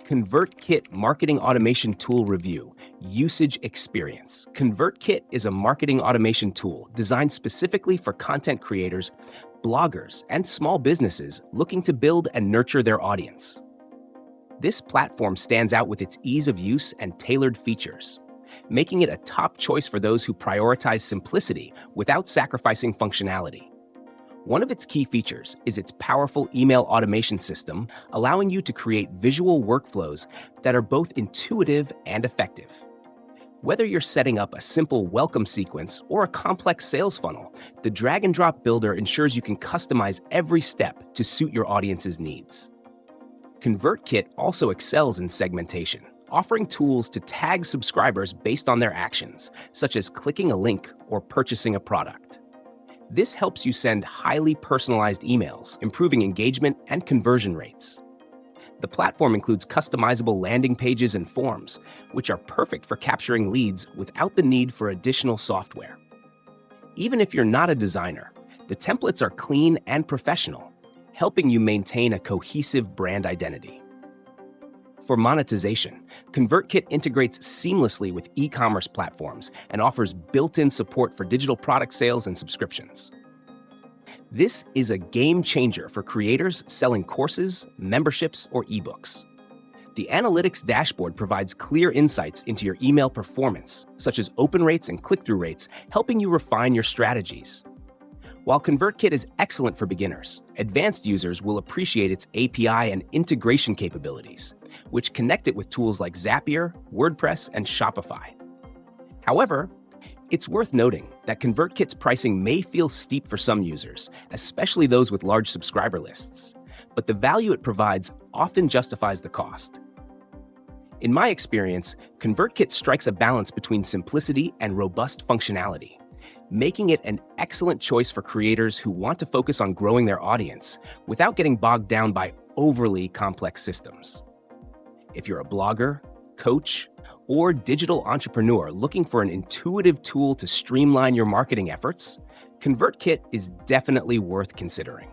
ConvertKit Marketing Automation Tool Review, Usage Experience. ConvertKit is a marketing automation tool designed specifically for content creators, bloggers, and small businesses looking to build and nurture their audience. This platform stands out with its ease of use and tailored features, making it a top choice for those who prioritize simplicity without sacrificing functionality. One of its key features is its powerful email automation system, allowing you to create visual workflows that are both intuitive and effective. Whether you're setting up a simple welcome sequence or a complex sales funnel, the drag-and-drop builder ensures you can customize every step to suit your audience's needs. ConvertKit also excels in segmentation, offering tools to tag subscribers based on their actions, such as clicking a link or purchasing a product. This helps you send highly personalized emails, improving engagement and conversion rates. The platform includes customizable landing pages and forms, which are perfect for capturing leads without the need for additional software. Even if you're not a designer, the templates are clean and professional, helping you maintain a cohesive brand identity. For monetization, ConvertKit integrates seamlessly with e-commerce platforms and offers built-in support for digital product sales and subscriptions. This is a game changer for creators selling courses, memberships, or ebooks. The analytics dashboard provides clear insights into your email performance, such as open rates and click-through rates, helping you refine your strategies. While ConvertKit is excellent for beginners, advanced users will appreciate its API and integration capabilities, which connect it with tools like Zapier, WordPress, and Shopify. However, it's worth noting that ConvertKit's pricing may feel steep for some users, especially those with large subscriber lists, but the value it provides often justifies the cost. In my experience, ConvertKit strikes a balance between simplicity and robust functionality, making it an excellent choice for creators who want to focus on growing their audience without getting bogged down by overly complex systems. If you're a blogger, coach, or digital entrepreneur looking for an intuitive tool to streamline your marketing efforts, ConvertKit is definitely worth considering.